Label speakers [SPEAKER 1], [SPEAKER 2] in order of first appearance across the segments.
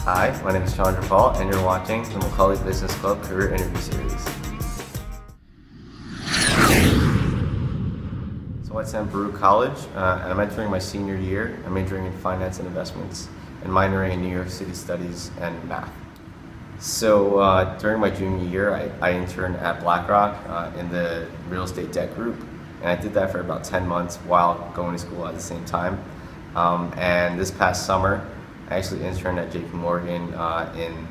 [SPEAKER 1] Hi, my name is Chandrapaul, and you're watching the Macaulay Business Club Career Interview Series. So I attend Baruch College, and I'm entering my senior year. I'm majoring in finance and investments, and minoring in New York City studies and math. So during my junior year, I interned at Blackrock in the real estate debt group, and I did that for about 10 months while going to school at the same time. And this past summer, I actually interned at J.P. in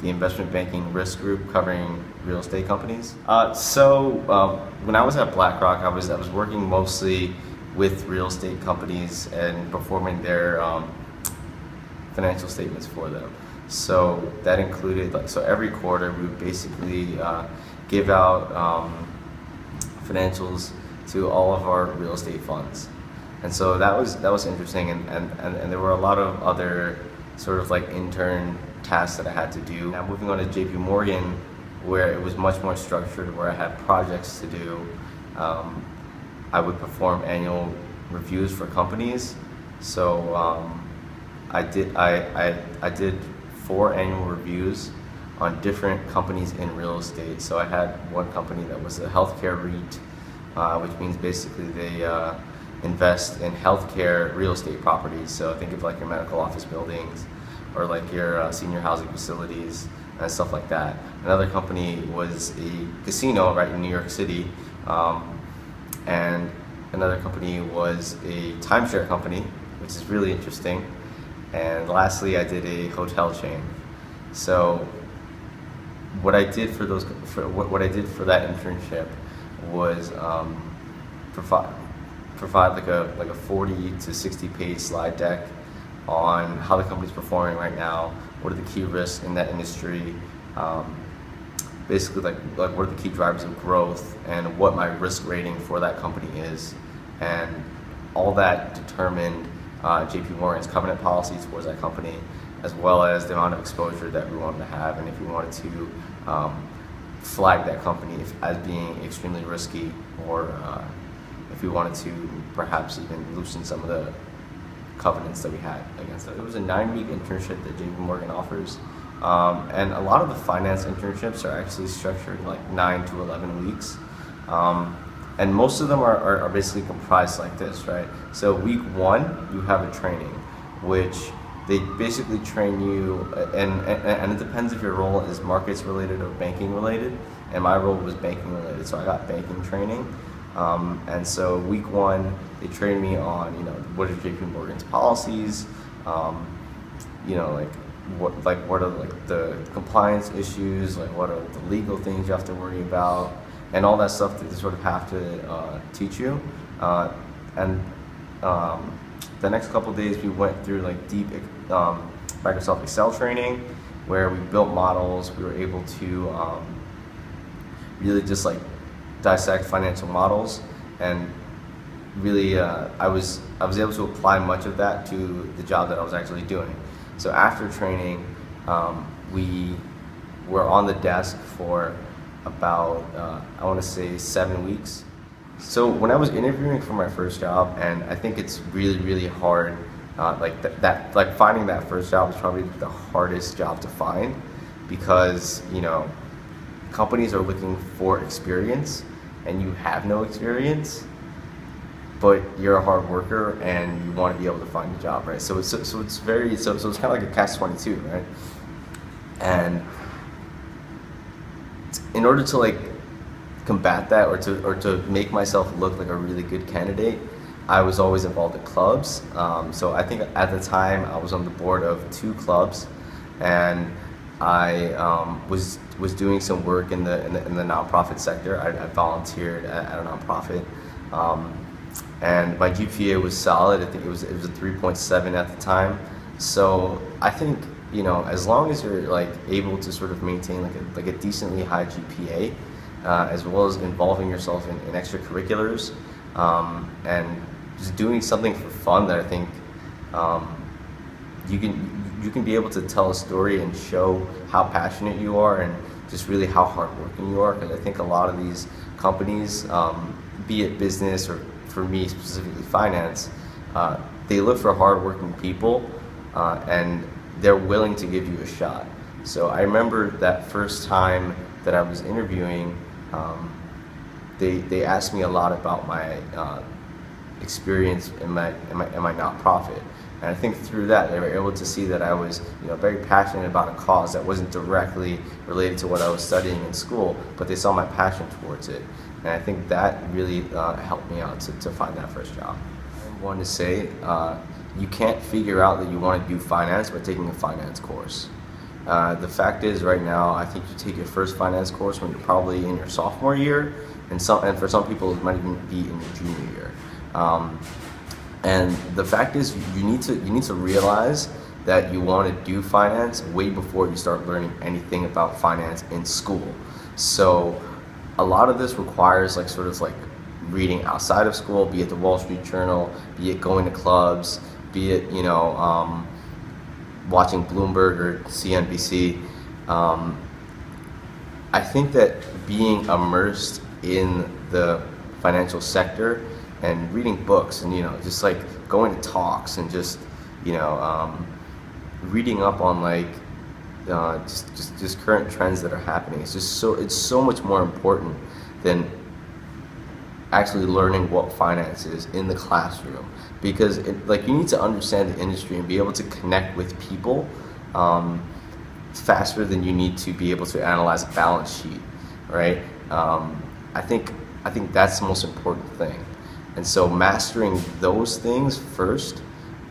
[SPEAKER 1] the investment banking risk group covering real estate companies. When I was at Blackrock, I was working mostly with real estate companies and performing their financial statements for them. So that included, every quarter we would basically give out financials to all of our real estate funds. And so that was interesting, and there were a lot of other sort of intern tasks that I had to do. Now moving on to J.P. where it was much more structured, where I had projects to do. I would perform annual reviews for companies. So I did 4 annual reviews on different companies in real estate. So I had one company that was a healthcare REIT, which means basically they invest in healthcare real estate properties. So think of your medical office buildings or your senior housing facilities and stuff like that. Another company was a casino right in New York City, and another company was a timeshare company, which is really interesting. And lastly, I did a hotel chain. So what I did for that internship was provide a 40 to 60 page slide deck on how the company's performing right now, what are the key risks in that industry, basically what are the key drivers of growth, and what my risk rating for that company is. And all that determined J.P. Morgan's covenant policy towards that company, as well as the amount of exposure that we wanted to have, and if we wanted to flag that company as being extremely risky, or if we wanted to perhaps even loosen some of the covenants that we had against it. It was a 9-week internship that J.P. Morgan offers, and a lot of the finance internships are actually structured 9 to 11 weeks, and most of them are basically comprised like this, right? So week 1, you have a training, which they basically train you, and it depends if your role is markets related or banking related, and my role was banking related, so I got banking training. And so week 1, they trained me on, what are J.P. Morgan's policies, what are the compliance issues, what are the legal things you have to worry about, and all that stuff that they sort of have to teach you. And the next couple of days we went through deep Microsoft Excel training, where we built models. We were able to really just dissect financial models, and really I was able to apply much of that to the job that I was actually doing. So after training, we were on the desk for about I want to say 7 weeks. So when I was interviewing for my first job, and I think it's really hard, finding that first job is probably the hardest job to find, because companies are looking for experience, and you have no experience, but you're a hard worker and you want to be able to find a job, right? So it's kind of like a catch-22, right? And in order to combat that, or to make myself look like a really good candidate, I was always involved in clubs. So I think at the time I was on the board of 2 clubs, and I was doing some work in the nonprofit sector. I volunteered at a nonprofit, and my GPA was solid. I think it was a 3.7 at the time. So I think as long as you're able to sort of maintain a decently high GPA, as well as involving yourself in extracurriculars, and just doing something for fun, that I think you can be able to tell a story and show how passionate you are, and just really how hardworking you are. Because I think a lot of these companies, be it business or for me specifically finance, they look for hardworking people, and they're willing to give you a shot. So I remember that first time that I was interviewing, they asked me a lot about my experience in my nonprofit, and I think through that they were able to see that I was very passionate about a cause that wasn't directly related to what I was studying in school, but they saw my passion towards it, and I think that really helped me out to find that first job. I want to say you can't figure out that you want to do finance by taking a finance course. The fact is, right now, I think you take your first finance course when you're probably in your sophomore year, and for some people it might even be in your junior year. And the fact is, you need to realize that you want to do finance way before you start learning anything about finance in school. So a lot of this requires sort of reading outside of school, be it the Wall Street Journal, be it going to clubs, be it watching Bloomberg or CNBC. I think that being immersed in the financial sector and reading books and just going to talks and just reading up on just current trends that are happening, it's so much more important than actually learning what finance is in the classroom, because you need to understand the industry and be able to connect with people faster than you need to be able to analyze a balance sheet, right? I think that's the most important thing, and so mastering those things first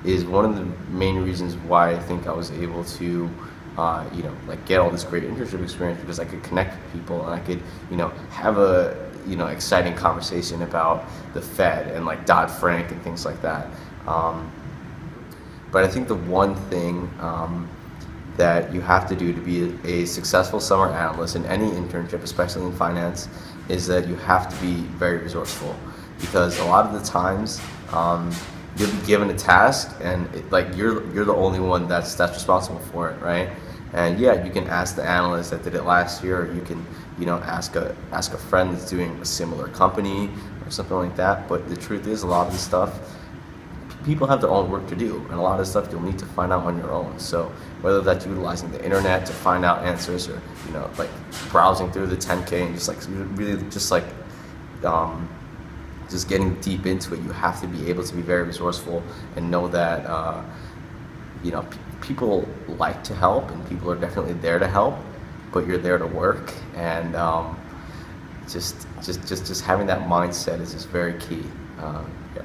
[SPEAKER 1] is one of the main reasons why I think I was able to get all this great internship experience, because I could connect with people and I could have a exciting conversation about the Fed and Dodd-Frank and things like that. But I think the one thing that you have to do to be a successful summer analyst in any internship, especially in finance, is that you have to be very resourceful, because a lot of the times you'll be given a task and you're the only one that's responsible for it, right? And yeah, you can ask the analyst that did it last year, or you can ask a friend that's doing a similar company or something like that. But the truth is, a lot of the stuff, people have their own work to do, and a lot of stuff you'll need to find out on your own. So whether that's utilizing the internet to find out answers, or browsing through the 10K and just getting deep into it, you have to be able to be very resourceful and know that people like to help, and people are definitely there to help, but you're there to work, and just having that mindset is just very key. Yeah.